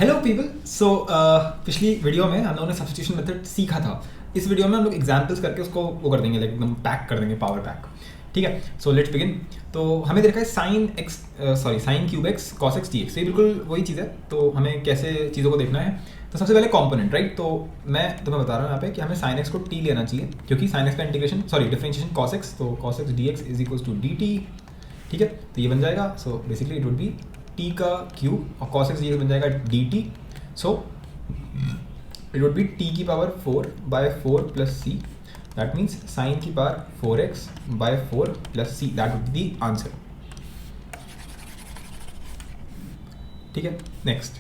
Hello people. पिछली video में हम लोगों ने सब्स्टिट्यूशन मेथड सीखा था। इस वीडियो में हम लोग एग्जाम्पल्स करके उसको वो कर देंगे, लाइक एकदम पैक कर देंगे, पावर पैक। ठीक है, सो लेट्स बिगिन। तो हमें देखा है sine cube x cos x d x, ये बिल्कुल वही चीज़ है। तो हमें कैसे चीज़ों को देखना है, तो सबसे पहले कॉम्पोनेंट, राइट। तो मैं तुम्हें बता रहा हूँ यहाँ पे कि हमें साइन एक्स को टी लेना चाहिए, क्योंकि साइन एक्स का इंटीग्रेशन डिफरेंशिएशन कॉस एक्स, तो cos x d x is equals to d T. ठीक है, तो ये बन जाएगा, so basically it would be T का क्यूब और कॉस एक्स डी एक्स बन जाएगा d T. So it would be t की power 4 by 4 plus c, that means sin की power 4x by 4 plus c, that would be the answer। ठीक है, next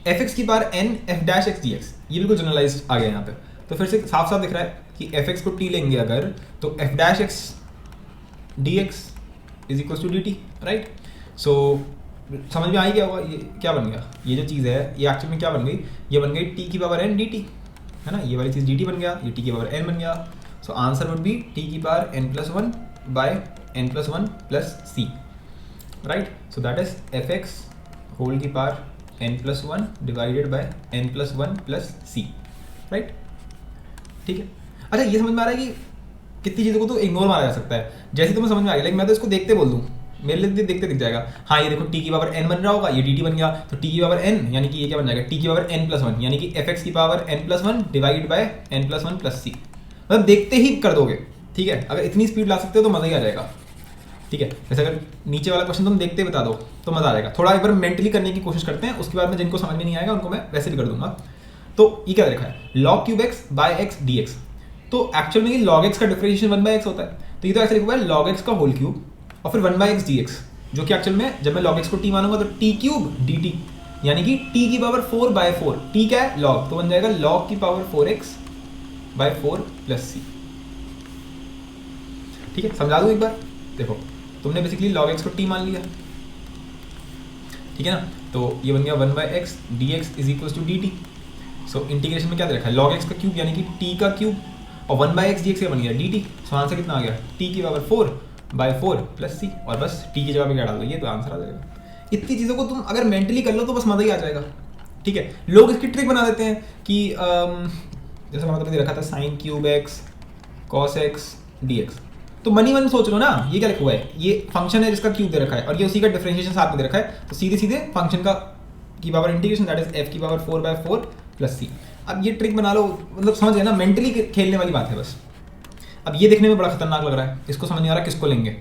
fx की power n f dash x dx, ये बिल्कुल generalised आ गया यहाँ पे। तो फिर से साफ साफ दिख रहा है कि fx को t लेंगे अगर, तो f dash x dx is equals to dt, राइट। सो समझ में आ ही गया होगा ये क्या बन गया। ये जो चीज़ है ये एक्चुअल में क्या बन गई, ये बन गई t की पावर n dt, है ना। ये वाली चीज़ dt बन गया, ये t की पावर n बन गया। So answer would be t की power n plus 1 by n plus 1 plus c, राइट। So that is fx whole की power n plus 1 divided by n plus 1 plus c, राइट। ठीक है, अच्छा ये समझ में आ रहा है कि कितनी चीज़ों को तो इग्नोर मारा जा सकता है। जैसे तुम्हें समझ में आ गया, लेकिन मैं तो इसको देखते बोल दूँ, मेरे लिए देखते दिख जाएगा। हाँ, ये देखो t की पावर n बन रहा होगा, ये dt बन गया, तो t की पावर n यानी कि ये क्या बन जाएगा, t की पावर n plus 1 यानी कि fx की power n plus 1 divide by n plus 1 plus c। मतलब देखते ही कर दोगे, ठीक है। अगर इतनी स्पीड ला सकते हो तो मज़ा ही आ जाएगा, ठीक है। जैसे अगर नीचे वाला क्वेश्चन तुम देखते बता दो तो मज़ा आ जाएगा। थोड़ा एक बार मेंटली करने की कोशिश करते हैं, उसके बाद में जिनको समझ में नहीं आएगा उनको मैं वैसे भी कर दूंगा। तो ये क्या लिखा है, log cube x by x d x. तो एक्चुअल में ये log x का डिफरेंशिएशन 1/x होता है, तो ये तो ऐसे लिखा हुआ है log x का होल क्यूब और फिर 1/x dx, जो कि एक्चुअल में जब मैं log x को t मानूंगा तो t क्यूब dt, यानी कि t की पावर 4/4। t क्या है, log, तो बन जाएगा log की power 4x by 4 plus c। ठीक है, समझा दूं एक बार। देखो तुमने बेसिकली log x को t मान लिया, ठीक है ना। तो ये बन गया 1/x dx is equals to dt। So integration में क्या दे रखा है, log x का क्यूब यानी कि t का क्यूब और 1/x dx ये बन गया dt। सो आंसर कितना आ गया, t की पावर 4 by 4 plus c, और बस t की जगह पे क्या डाल दो, ये तो आंसर आ जाएगा। इतनी चीज़ों को तुम अगर मेंटली कर लो तो बस मज़ा ही आ जाएगा, ठीक है। लोग इसकी ट्रिक बना देते हैं कि जैसे मैंने तुम्हें दे रखा था sine cube x cos x d x, तो मनी मन सोच लो ना, ये क्या लिखा हुआ है, ये फंक्शन है जिसका क्यूब दे रखा है और ये उसी का डिफरेंशिएशन साथ में दे रखा है, तो सीधे सीधे फंक्शन का की power integration, that is f की पावर 4/4 प्लस c। अब ये ट्रिक बना लो, मतलब समझ गए ना, मेंटली खेलने वाली बात है बस। अब ये देखने में बड़ा खतरनाक लग रहा है, इसको समझ नहीं आ रहा किसको लेंगे,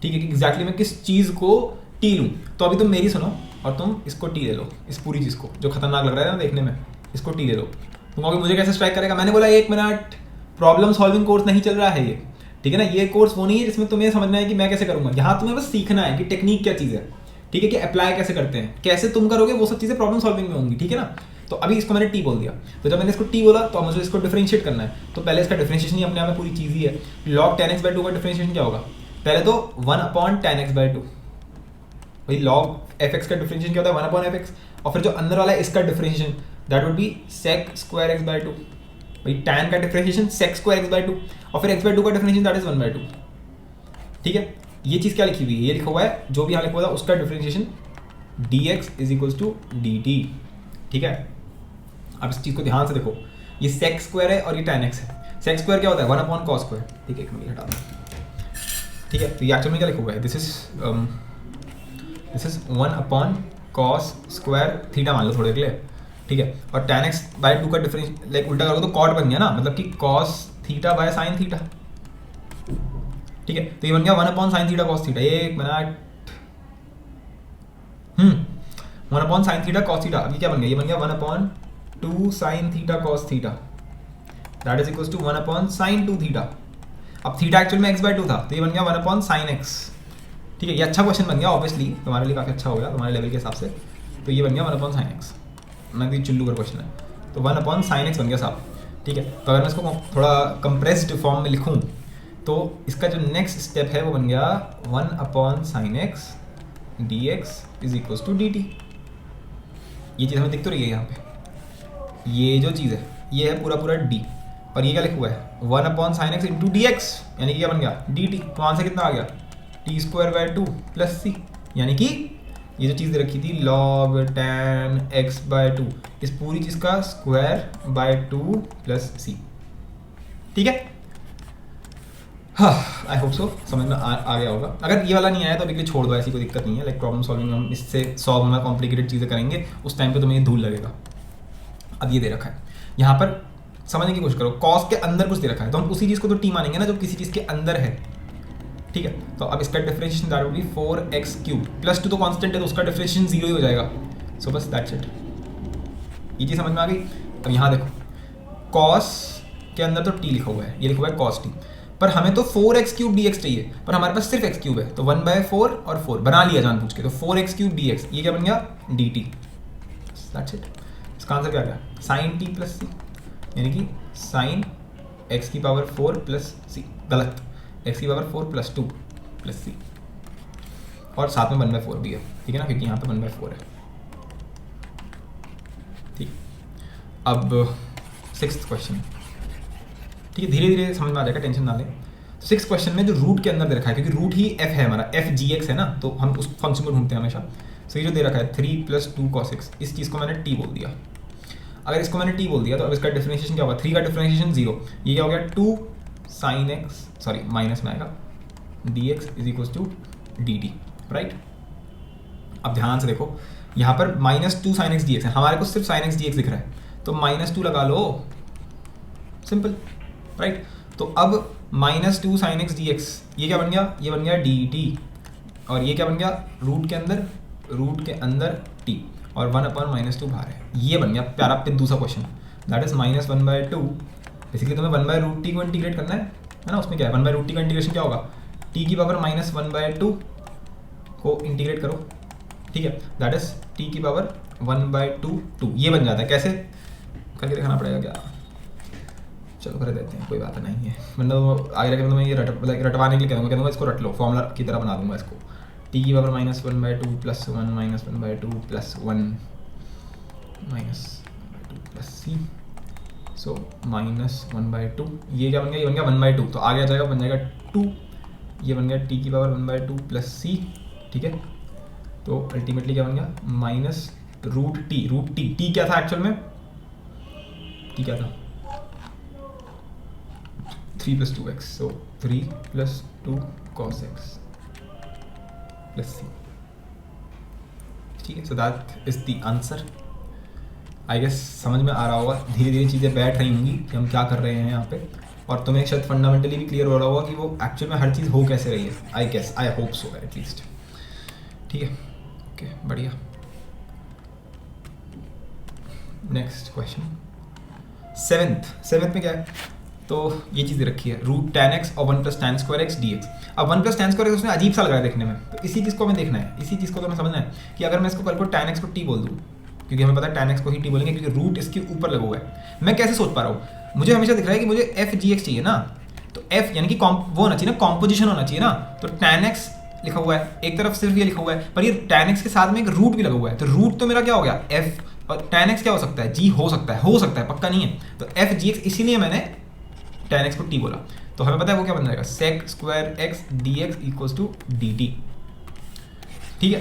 ठीक है, कि एग्जैक्टली मैं किस चीज़ को टी लूँ। तो अभी तुम मेरी सुनो और तुम इसको टी ले लो, इस पूरी चीज़ को जो खतरनाक लग रहा है ना देखने में, इसको टी ले लो। तुम कहोगे मुझे कैसे स्ट्राइक करेगा, मैंने बोला 1 मिनट, प्रॉब्लम सॉल्विंग कोर्स नहीं चल रहा है ये, ठीक है ना। ये कोर्स वो नहीं है जिसमें तुम्हें समझना है कि मैं कैसे करूँगा, यहाँ तुम्हें बस सीखना है कि टेक्निक क्या चीज़ है, ठीक है, कि अप्लाई कैसे करते हैं, कैसे तुम करोगे वो सब चीज़ें प्रॉब्लम सॉल्विंग में होंगी, ठीक है ना। तो अभी इसको मैंने टी बोल दिया, तो जब मैंने इसको टी बोला तो मुझे इसको डिफरेंशिएट करना है, तो पहले इसका डिफरेंशिएशन ही अपने आप में पूरी चीज़ ही है। log 10x/2 का डिफरेंशिएशन क्या होगा, पहले तो 1/10x/2, भाई log fx का डिफरेंशिएशन क्या होता है 1/fx, और फिर जो अंदर वाला है इसका differentiation that would be sec²x/2, भाई tan का डिफरेंशिएशन sec²x/2 और फिर x/2 का डिफरेंशिएशन दैट इज 1/2, ठीक है। ये चीज़ क्या लिखी हुई है, ये लिखा हुआ है जो भी यहाँ लिखा हुआ था उसका differentiation dx is equals to dt, ठीक है। अब इस चीज़ को ध्यान से देखो, ये sec² है और ये tan x है। sec² क्या होता है 1/cos², ठीक है, एक मिनट हटा दो, ठीक है। तो ये एक्चुअल में क्या लिखा हुआ है, दिस इज 1/cos² थीटा मान लो थोड़े के लिए, ठीक है। और tan x/2 का डिफरेंस लाइक उल्टा करोगे तो cot बन गया ना, मतलब कि cos theta by sin theta, ठीक है। तो ये बन गया 1/sin थीटा cos थीटा, एक minute 1/sin theta cos theta. अब ये क्या बन गया, ये बन गया 1/2 sin theta cos theta, that is equals to 1/sin 2 theta. अब थीटा एक्चुअल में x/2 था, तो ये बन गया 1/sin x, ठीक है। ये अच्छा क्वेश्चन बन गया, ऑब्वियसली तुम्हारे लिए काफ़ी अच्छा हो गया तुम्हारे लेवल के हिसाब से। तो ये बन गया 1/sin x, मैं भी चुल्लू का क्वेश्चन है, तो 1/sin x बन गया साहब, ठीक है। तो अगर मैं इसको थोड़ा कंप्रेस्ड फॉर्म में लिखूँ तो इसका जो नेक्स्ट स्टेप है वो बन गया 1/sin x dx is equals to dt। ये चीज़ हमें दिख तो रही है यहाँ पे, ये जो चीज़ है ये है पूरा d, और ये क्या लिखा हुआ है 1/sin x into D x, यानी कि क्या बन गया dt। तो आंसर कितना आ गया t² by 2 प्लस c, यानी कि ये जो चीज़ दे रखी थी लॉग tan x/2, इस पूरी चीज़ का स्क्वायर बाय 2 प्लस सी। ठीक है, हाँ आई होप सो समझ में आ गया होगा। अगर ये वाला नहीं आया तो अभी के लिए छोड़ दो, ऐसी कोई दिक्कत नहीं है। लाइक प्रॉब्लम सॉल्विंग हम इससे सॉल्व होना कॉम्प्लिकेटेड चीज़ें करेंगे, उस टाइम पे तुम्हें ये धूल लगेगा। अब ये दे रखा है, यहाँ पर समझने की कोशिश करो, कॉस के अंदर कुछ दे रखा है तो हम उसी चीज़ को तो टी मानेंगे ना जो किसी चीज़ के अंदर है। ठीक है, तो अब इसका differentiation that would be 4x³ plus 2 तो कांस्टेंट है तो उसका डिफरेंशिएशन 0 ही हो जाएगा। सो बस दैट्स इट, ये चीज़ समझ में आ गई। अब यहाँ देखो कॉस के अंदर तो टी लिखा हुआ है, ये लिखा हुआ है कॉस टी, पर हमें तो 4x³ dx चाहिए, पर हमारे पास सिर्फ x³ है तो 1/4 और 4 बना लिया जान पूछ के, तो 4x³ dx ये क्या बन गया dt। दैट्स इट, इसका आंसर क्या गया sin t प्लस सी, यानी कि sin x⁴ प्लस सी। गलत, x⁴ प्लस 2 प्लस सी, और साथ में 1/4 भी है। ठीक है ना, क्योंकि यहाँ पे 1/4 है। ठीक, अब 6th क्वेश्चन। ठीक है, धीरे धीरे समझ में आ जाएगा, टेंशन ना लें। 6th क्वेश्चन में जो रूट के अंदर दे रखा है, क्योंकि रूट ही f है हमारा, f(g(x) है ना, तो हम उस फंक्शन को ढूंढते हैं हमेशा। सो ये जो दे रखा है 3 + 2 cos x, इस चीज़ को मैंने t बोल दिया। अगर इसको मैंने t बोल दिया तो अब इसका डिफरेंशिएशन क्या होगा, 3 का डिफरेंशिएशन 0, ये क्या हो गया 2 sin x, सॉरी माइनस में आएगा dx = dt, राइट। अब ध्यान से देखो, यहाँ पर -2 sin x dx है, हमारे को सिर्फ sin x dx दिख रहा है, तो -2 लगा लो, सिंपल, राइट। तो अब -2 sin x dx ये क्या बन गया, ये बन गया dt, और ये क्या बन गया रूट के अंदर t, और 1/-2 बाहर है। ये बन गया प्यारा पिद्दू सा क्वेश्चन, दैट इज -1/2। बेसिकली तुम्हें 1/√t को इंटीग्रेट करना है ना, उसमें क्या है 1/√t का इंटीग्रेशन क्या होगा, t⁻⁻1/2 को इंटीग्रेट करो। ठीक है, दैट इज t⁻1/2 ये बन जाता है। कैसे करके दिखाना पड़ेगा क्या, चलो कर देते हैं, कोई बात नहीं है। मतलब आगे रखे तो मैं ये रटवाने के लिए कह दूँगा इसको रट लो, फॉर्मूला की तरह बना दूंगा इसको, t⁻⁻1/2 + 1 -1/2 + 1 -1/2 + c, सो -1/2, ये क्या बन गया, ये बन गया 1/2, तो आगे आ जाएगा बन जाएगा 2, ये बन गया t⁻1/2 + c। ठीक है, तो अल्टीमेटली क्या बन गया -√t, t क्या था एक्चुअल में, t क्या था 3 + 2x, so 3 + 2 cos x + c। ठीक है, so that is the answer. I guess समझ में आ रहा होगा, धीरे धीरे चीज़ें बैठ रही होंगी कि हम क्या कर रहे हैं यहाँ पे, और तुम्हें शायद फंडामेंटली भी क्लियर हो रहा होगा कि वो एक्चुअल में हर चीज़ हो कैसे रही है। I guess, I hope so at least. ठीक है, ओके बढ़िया। नेक्स्ट क्वेश्चन 7th में क्या है, तो ये चीज़ रखी है √tan x और 1 + tan² x dx। अब 1 + tan² x उसने अजीब सा लग रहा है देखने में, तो इसी चीज़ को हमें देखना है, इसी चीज़ को तो हमें समझना है कि अगर मैं इसको कल को tan x को t बोल दूँ, क्योंकि हमें पता है tan x को ही t बोलेंगे क्योंकि रूट इसके ऊपर लगा हुआ है। मैं कैसे सोच पा रहा हूँ, मुझे हमेशा दिख रहा है कि मुझे f(g(x) चाहिए ना, तो f यानी कि वो होना चाहिए ना, कॉम्पोजिशन होना चाहिए ना, तो tan x लिखा हुआ है, एक तरफ सिर्फ ये लिखा हुआ है, पर ये tan x के साथ में एक रूट भी लगा हुआ है, तो रूट तो मेरा क्या हो गया f, और tan x क्या हो सकता है g हो सकता है, पक्का नहीं है, तो f(g(x), इसीलिए मैंने tan x को t बोला। तो हमें पता है वो क्या बन जाएगा sec² x dx = dt। ठीक है,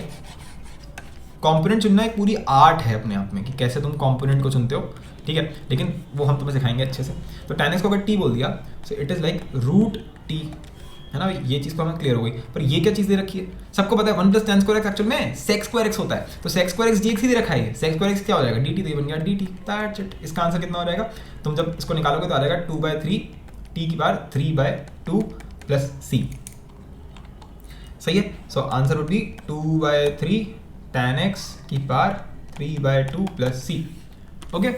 कंपोनेंट चुनना एक पूरी आर्ट है अपने आप में कि कैसे तुम कंपोनेंट को चुनते हो। ठीक है, लेकिन वो हम तुम्हें सिखाएंगे अच्छे से। तो tan x को अगर t बोल दिया, so it is like √t, है ना, ये चीज़ को हमें क्लियर हो गई। पर ये क्या चीज़ दे रखी है, सबको पता है 1 + tan² x एक्चुअल में sec² x होता है, तो sec² x dx ही दे रखा है, sec² x क्या हो जाएगा dt, तो ये बन गया dt, दैट्स इट। इसका आंसर कितना हो जाएगा, तुम जब इसको निकालोगे तो आ जाएगा 2/3 t⁻3/2 + c। सही है, सो answer would B 2/3 tan x की power 3/2 + c। Okay,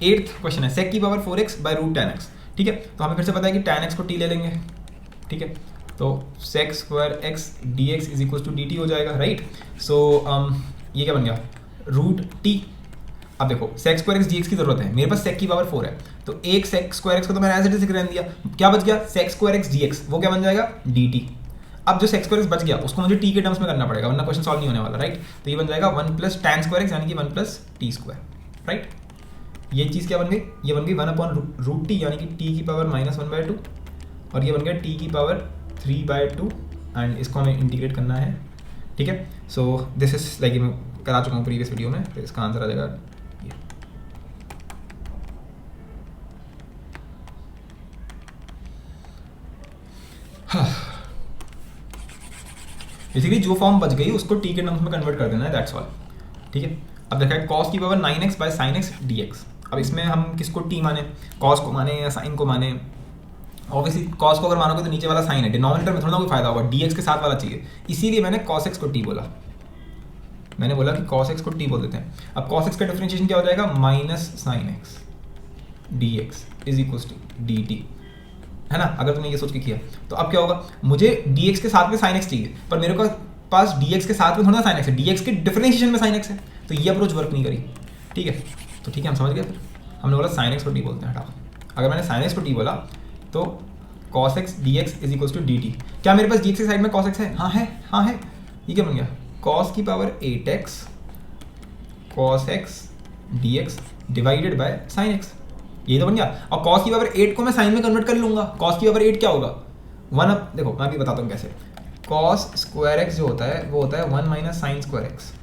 8th question है sec की पावर 4x √tan x। ठीक है, तो हमें फिर से पता है कि tan x को t ले लेंगे। ठीक है, तो sec² x dx = dt हो जाएगा, राइट। सो ये क्या बन गया √t। अब देखो sec² x dx की जरूरत है, मेरे पास sec की पावर 4 है, तो एक sec² x को तो मैंने एज इट इज रहने दिया, क्या बच गया sec² x dx, वो क्या बन जाएगा dt। अब जो sec² x बच गया उसको मुझे t के टर्म्स में करना पड़ेगा, वरना क्वेश्चन सॉल्व नहीं होने वाला, राइट। तो ये बन जाएगा 1 + tan² x यानी कि 1 + t², राइट। ये चीज़ क्या बन गई, ये बन गई 1/√t यानी कि t⁻⁻1/2, और ये बन गया t⁻ 3/2 एंड इसको हमें इंटीग्रेट करना है, ठीक है। सो दिस इज लाइक मैं करा चुका हूँ प्रीवियस वीडियो में, तो इसका आंसर आ जाएगा ये। बेसिकली जो फॉर्म बच गई उसको टी के टर्म्स में कन्वर्ट कर देना है, दैट्स ऑल, ठीक है। अब देखा है cos की पावर 9x बाय sin x dx। अब इसमें हम किसको t माने, cos को माने या sin को माने? ऑब्वियसली cos को अगर मानोगे तो नीचे वाला sin है, डिनोमिनेटर में थोड़ा ना कोई फायदा होगा, dx के साथ वाला चाहिए, इसीलिए मैंने cos x को t बोला। मैंने बोला कि cos x को t बोल देते हैं। अब cos x का डिफरेंशिएशन क्या हो जाएगा, minus sin x dx is equal to dt, है ना। अगर तुमने ये सोच के किया तो अब क्या होगा, मुझे dx के साथ में sin x चाहिए, पर मेरे पास dx के साथ में थोड़ा sin x है, dx के डिफरेंशिएशन में sin x है, तो ये अप्रोच वर्क नहीं करी, ठीक है। तो ठीक है, हम समझ गए। फिर हमने बोला sin x को t बोलते हैं, हटाओ। अगर मैंने sin x को t बोला तो cos x dx is equal to dt। क्या मेरे पास dx के साइड में cos x है? हाँ है, हाँ है। ये क्या बन गया, cos की power 8x cos x dx divided by sin x, ये तो बन गया। और cos की पावर 8 को मैं sin में कन्वर्ट कर लूंगा। cos की पावर 8 क्या होगा, 1 अप, देखो मैं भी बताता हूँ कैसे। cos स्क्वायर x जो होता है वो होता है 1 माइनस साइन स्क्वायर x,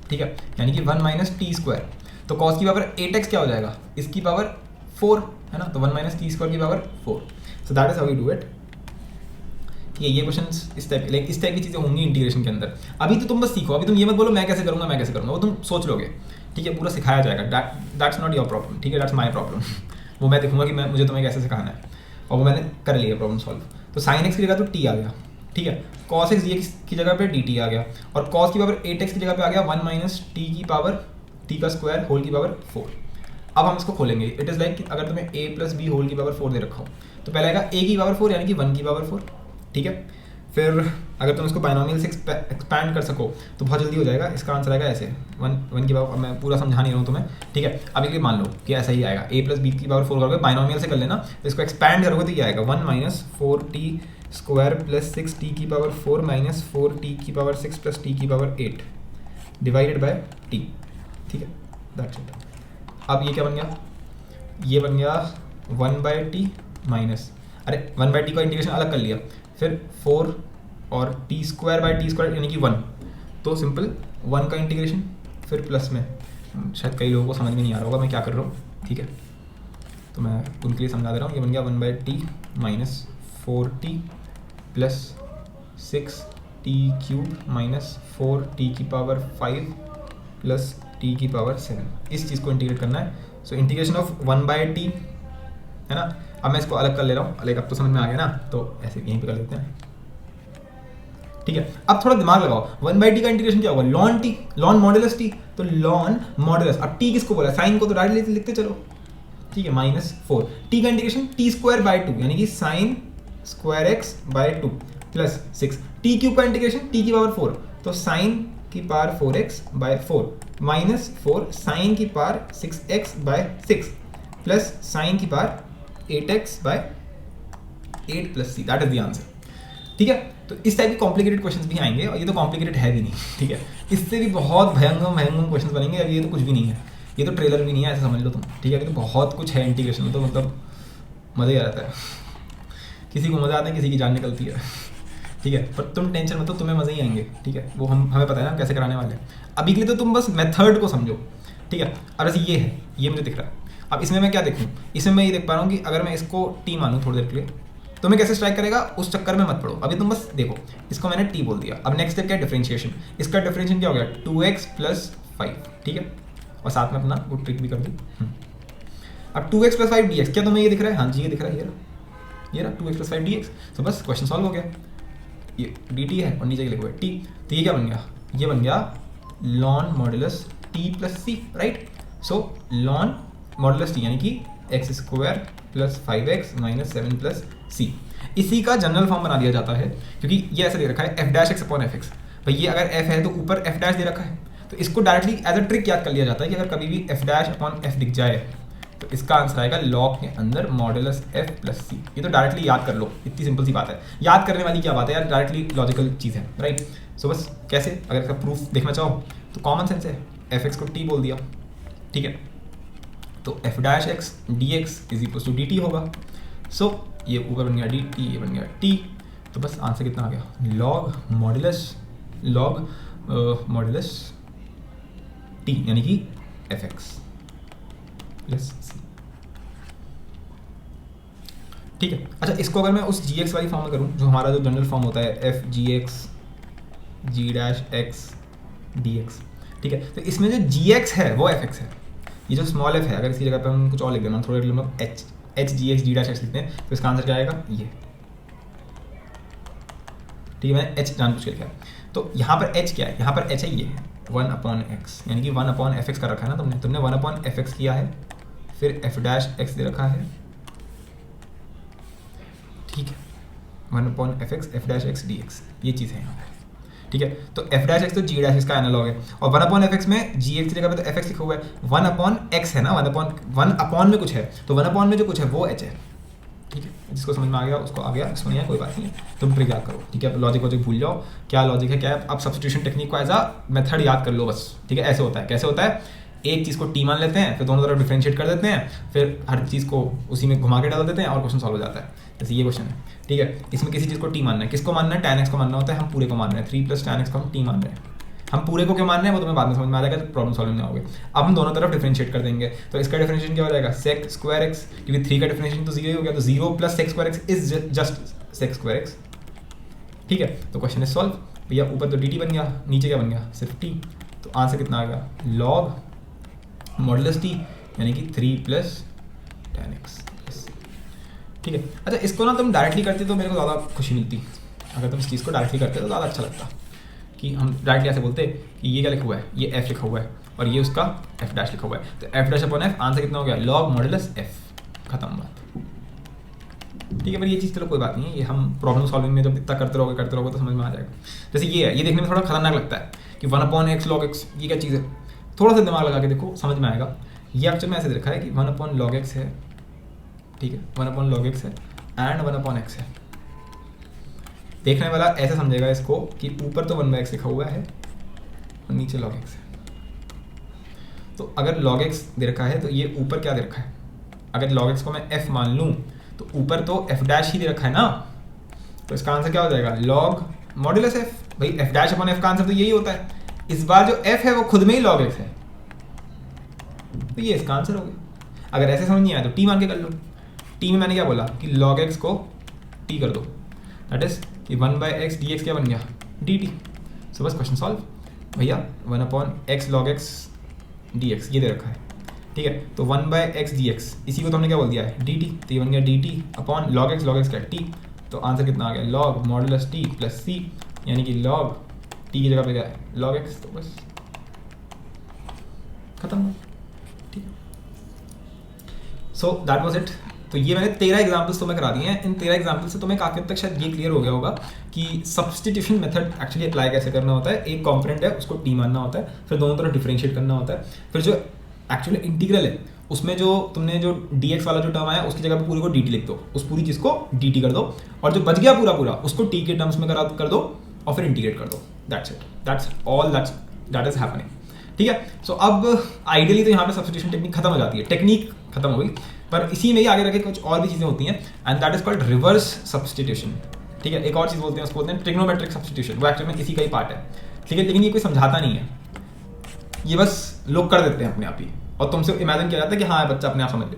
ठीक है, यानी कि 1 माइनस टी स्क्वायर। तो cos की पावर 8x क्या हो जाएगा, इसकी पावर 4, है ना, तो 1 माइनस टी स्क्वायर की power 4। So that is how we do it. ठीक है, ये क्वेश्चंस इस टाइप की चीज़ें होंगी इंटीग्रेशन के अंदर। अभी तो तुम बस सीखो, अभी तुम ये मत बोलो मैं कैसे करूँगा, वो तुम सोच लोगे, ठीक है, पूरा सिखाया जाएगा। दैट्स नॉट योर प्रॉब्लम, ठीक है, दैट्स माई प्रॉब्लम। वो मैं देखूंगा कि मुझे तुम्हें कैसे सिखाना है, और वो मैंने कर लिया प्रॉब्लम सॉल्व। तो sin x की जगह तो t आ गया, ठीक है, cos x dx की जगह पे dt आ गया, और cos की पावर 8x की जगह पे आ गया 1 माइनस t की पावर t का स्क्वायर होल की पावर 4। अब हम इसको खोलेंगे। इट इज़ लाइक अगर तुम्हें a प्लस बी होल की पावर 4 दे रखा हो, तो पहले आएगा a की पावर 4 यानी कि 1 की पावर 4, ठीक है। फिर अगर तुम इसको बाइनोमियल से एक्सपैंड कर सको तो बहुत जल्दी हो जाएगा। इसका आंसर आएगा ऐसे 1 की पावर, मैं पूरा समझा नहीं रहा हूँ तुम्हें, ठीक है। अब ये मान लो कि ऐसा ही आएगा, a प्लस बी की पावर 4 करोगे, बाइनोमियल से कर लेना, तो इसको एक्सपैंड करोगे तो ये आएगा 1 minus 4t square plus 6t की पावर 4 माइनस 4t की पावर 6 प्लस t की पावर 8 डिवाइडेड बाय t, ठीक है, दैट्स इट। अब ये क्या बन गया, ये बन गया 1/t माइनस, अरे 1/t का इंटीग्रेशन अलग कर लिया, फिर 4 और t square by T square यानी कि 1, तो सिंपल 1 का इंटीग्रेशन, फिर प्लस में, शायद कई लोगों को समझ में नहीं आ रहा होगा मैं क्या कर रहा हूँ, ठीक है, तो मैं उनके लिए समझा दे रहा हूँ। ये बन गया 1/t minus 4t plus 6t cube minus 4t की पावर 5 प्लस t की पावर 7, इस चीज़ को इंटीग्रेट करना है। सो इंटीग्रेशन ऑफ 1/t, है ना। अब मैं इसको अलग कर ले रहा हूँ, लाइक अब तो समझ में आ गया ना, तो ऐसे यहीं पे कर लेते हैं, ठीक है। अब थोड़ा दिमाग लगाओ, 1/t का इंटीग्रेशन क्या होगा, lawn t, lawn modulus t, तो लॉन मॉडुलस, अब t किसको बोला, साइन को, तो डायरेक्ट लिखते चलो, ठीक है, माइनस 4, t का इंटीग्रेशन t स्क्वायर बाय 2 यानी कि sine square x by 2 plus 6, t cube का इंटीग्रेशन t की पावर 4, तो साइन की power 4x by 4 minus 4 sine की power 6x by 6 plus sine की power 8x by 8 plus c, that is the answer, ठीक है। तो इस टाइप के कॉम्प्लिकेटेड क्वेश्चंस भी आएंगे, और ये तो कॉम्प्लिकेटेड है भी नहीं, ठीक है, इससे भी बहुत भयंकर क्वेश्चंस बनेंगे। अब ये तो कुछ भी नहीं है, ये तो ट्रेलर भी नहीं है, ऐसा समझ लो तुम, ठीक है। ये तो बहुत कुछ है इंटीग्रेशन में, तो मतलब मज़ा ही आ जाता है, किसी को मज़ा आता है, किसी की जान निकलती है, ठीक है, पर तुम टेंशन मत लो, तुम्हें मज़े ही आएंगे, ठीक है, वो हमें पता है ना कैसे कराने वाले हैं। अभी के लिए तो तुम बस मेथड को समझो, ठीक है। अब ऐसे ये है, ये मुझे दिख रहा है, अब इसमें मैं क्या देखूँ, इसमें मैं ये देख पा रहा हूँ कि अगर मैं इसको t मानूँ थोड़ी देर के लिए, तो मैं कैसे स्ट्राइक करेगा उस चक्कर में मत पड़ो, अभी तुम बस देखो, इसको मैंने t बोल दिया। अब नेक्स्ट स्टेप क्या है, डिफरेंशिएशन। इसका डिफरेंशिएशन क्या हो गया, 2x प्लस 5, ठीक है, और साथ में अपना वो ट्रिक भी कर दी। अब 2x प्लस 5 dx, क्या तुम्हें ये दिख रहा है, हाँ जी ये दिख रहा है, ये रहा 2x प्लस 5 dx, तो बस क्वेश्चन सॉल्व हो गया। ये dt है और नीचे लिखो t, तो ये क्या बन गया, ये बन गया log modulus t plus c, राइट। सो लॉन मॉडुलस t यानी कि x square plus 5x minus 7 plus c, इसी का जनरल फॉर्म बना दिया जाता है, क्योंकि ये ऐसे दे रखा है f dash x upon fx। भाई ये अगर f है तो ऊपर f डैश दे रखा है, तो इसको डायरेक्टली एज अ ट्रिक याद कर लिया जाता है कि अगर कभी भी f डैश अपॉन f दिख जाए तो इसका आंसर आएगा लॉग के अंदर मॉडुलस f प्लस c। ये तो डायरेक्टली याद कर लो, इतनी सिंपल सी बात है, याद करने वाली क्या बात है यार, डायरेक्टली लॉजिकल चीज़ है, राइट। सो बस कैसे, अगर इसका प्रूफ देखना चाहो तो कॉमन सेंस है, fx को t बोल दिया, ठीक है, तो f dash x dx is equal to dt होगा। सो ये ऊपर बन गया dt, ये बन गया t, तो बस आंसर कितना आ गया, लॉग मॉडुलस टी यानी कि एफ एक्स प्लस सी। ठीक है। अच्छा, इसको अगर मैं उस जी एक्स वाली फॉर्म में करूँ जो हमारा जो जनरल फॉर्म होता है एफ जी एक्स जी डैश एक्स डी एक्स, ठीक है, तो इसमें जो जी एक्स है वो एफ एक्स है, ये जो स्मॉल एफ है अगर इसकी जगह पे हम कुछ और लिख देना, थोड़े हम एच जी एक्स जी डैश एक्स लिखते हैं तो इसका आंसर क्या आएगा, ये। ठीक है, मैंने एच जानबूझ के लिखा है। तो यहाँ पर एच क्या है, यहाँ पर एच है ये 1/x, यानी कि 1/f का रखा है ना तुमने 1/f किया है, फिर f डैश x दे रखा है, ठीक है, 1/f f dash x dx, ये चीज़ है यहाँ पे। ठीक है, तो f डैश x तो g डैश इसका एनालॉग है, और 1/f में g x की जगह पे तो fx लिखा हुआ है, 1/x है ना, 1 में कुछ है, तो 1 में जो कुछ है वो h है। ठीक है, जिसको समझ में आ गया उसको आ गया, इसको नहीं है कोई बात नहीं, तुम ट्रिक याद करो। ठीक है, लॉजिक भूल जाओ, क्या लॉजिक है क्या है, अब सब्स्टिट्यूशन टेक्निक को एज अ मेथड याद कर लो बस। ठीक है, ऐसे होता है, कैसे होता है, एक चीज़ को टी मान लेते हैं, फिर दोनों तरफ डिफरेंशिएट कर देते हैं, फिर हर चीज़ को उसी में घुमा के डाल देते हैं और क्वेश्चन सॉल्व हो जाता है। जैसे ये क्वेश्चन है, ठीक है, इसमें किसी चीज़ को टी मानना है, किसको मानना है, tan x को मानना होता है, हम पूरे को मान रहे हैं, 3 + tan x को हम टी मान रहे हैं, हम पूरे को क्यों मान रहे हैं वो तुम्हें बाद में समझ में आ जाएगा, प्रॉब्लम सॉल्व में आओगे। अब हम दोनों तरफ डिफरेंशिएट कर देंगे, तो इसका डिफरेंशिएशन क्या हो जाएगा, sec स्क्वायर x, क्योंकि 3 का डिफरेंशिएशन तो 0 ही हो गया, तो 0 + sec square x is just sec square x। ठीक है, तो क्वेश्चन इज सॉल्व। भैया ऊपर तो dt बन गया, नीचे क्या बन गया, सिर्फ t, तो आंसर कितना आ गया, log मॉडुलस t यानी कि 3 + tan x। ठीक है, अच्छा इसको ना तुम डायरेक्टली करते तो मेरे को ज़्यादा खुशी मिलती, अगर तुम इस चीज़ को डायरेक्टली करते तो ज़्यादा अच्छा लगता, कि हम डायरेक्टली ऐसे बोलते कि ये क्या लिखा हुआ है, ये f लिखा हुआ है और ये उसका f डैश लिखा हुआ है, तो f dash upon f answer कितना हो गया, log मॉडुलस f, खत्म बात। ठीक है, पर ये चीज़ चलो कोई बात नहीं है, ये हम प्रॉब्लम सॉल्विंग में जब इतना करते रहोगे तो समझ में आ जाएगा। जैसे ये है, ये देखने में थोड़ा खतरनाक लगता है कि 1/x log x, ये क्या चीज़ है, थोड़ा सा दिमाग लगा के देखो समझ में आएगा। ये एक्चुअल में ऐसे लिखा है कि 1/log x है, ठीक है, 1/log x है एंड 1/x है। देखने वाला ऐसे समझेगा इसको कि ऊपर तो 1/x लिखा हुआ है और नीचे log x है, तो अगर log x दे रखा है तो ये ऊपर क्या दे रखा है, अगर log x को मैं f मान लूँ तो ऊपर तो f डैश ही दे रखा है ना, तो इसका आंसर क्या हो जाएगा, log मॉडुलस f। भाई f डैश अपॉन f का आंसर तो यही होता है, इस बार जो f है वो खुद में ही log x है, तो ये इसका आंसर हो गया। अगर ऐसे समझ नहीं आया तो t मान के कर लो, t में मैंने क्या बोला कि log x को t कर दो, दैट इज कि 1/x dx क्या बन गया, dt। सो बस क्वेश्चन सॉल्व। भैया 1/x log x dx ये दे रखा है, ठीक है, तो 1/x dx इसी को तो हमने क्या बोल दिया है, dt, तो ये बन गया dt अपॉन log x क्या t, तो आंसर कितना आ गया, log मॉडुलस t + c, यानी कि log t की जगह पे क्या है, log x, तो बस खत्म। ठीक है, सो दैट वाज इट। तो ये मैंने 13 एग्जाम्पल्स तुम्हें करा दिए हैं, इन 13 एग्जाम्पल्स से तुम्हें काफ़ी हद तक शायद ये क्लियर हो गया होगा कि सब्स्टिट्यूशन मेथड एक्चुअली अप्लाई कैसे करना होता है। एक कॉम्पोनेंट है उसको टी मानना होता है, फिर दोनों तरफ डिफरेंशिएट करना होता है, फिर जो एक्चुअली इंटीग्रल है उसमें जो तुमने जो dx वाला जो टर्म आया उसकी जगह पे पूरी को dt लिख दो, उस पूरी चीज़ को dt कर दो, और जो बच गया पूरा उसको t के टर्म्स में कर दो और फिर इंटीग्रेट कर दो। That's it, that's all that is happening. ठीक है, सो अब आइडियली तो यहाँ पे सब्स्टिट्यूशन टेक्निक खत्म हो जाती है, टेक्निक खत्म हो गई, पर इसी में ही आगे रखे कुछ और भी चीज़ें होती हैं and that is called reverse substitution. ठीक है, एक और चीज़ बोलते हैं उसको बोलते हैं ट्रिग्नोमेट्रिक सब्स्टिट्यूशन, वो एक्चुअली में इसी का ही पार्ट है। ठीक है, लेकिन ये कोई समझाता नहीं है, ये बस लोग कर देते हैं अपने आप ही, और तुमसे इमेजिन किया जाता है कि हाँ बच्चा अपने आप समझ ले।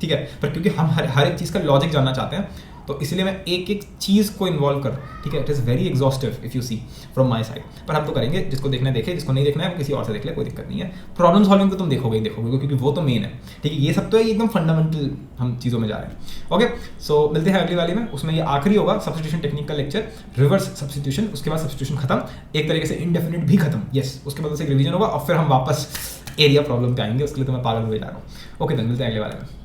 ठीक है, पर क्योंकि हम हर एक चीज़ का लॉजिक जानना चाहते हैं तो इसलिए मैं एक एक चीज़ को इन्वॉल्व कर रहा हूँ। ठीक है, it is very exhaustive if you see from my side, पर हम तो करेंगे, जिसको देखना है देखे, जिसको नहीं देखना है वो किसी और से देख ले, कोई दिक्कत नहीं है। प्रॉब्लम सॉल्विंग तो तुम देखोगे ही देखोगे, क्योंकि वो तो मेन है। ठीक है, ये सब तो एकदम फंडामेंटल हम चीज़ों में जा रहे हैं। ओके, सो मिलते हैं अगली वाली में, उसमें ये आखिरी होगा सब्स्टिट्यूशन टेक्निक का लेक्चर, रिवर्स सब्स्टिट्यूशन। उसके बाद सब्स्टिट्यूशन खत्म, एक तरीके से इंडेफिनिट भी खत्म, यस, उसके बाद से रिवीजन होगा और फिर हम वापस एरिया प्रॉब्लम पे आएंगे, उसके लिए तो मैं पागल हुए जा रहा हूँ। ओके, देन मिलते हैं अगले वाले में।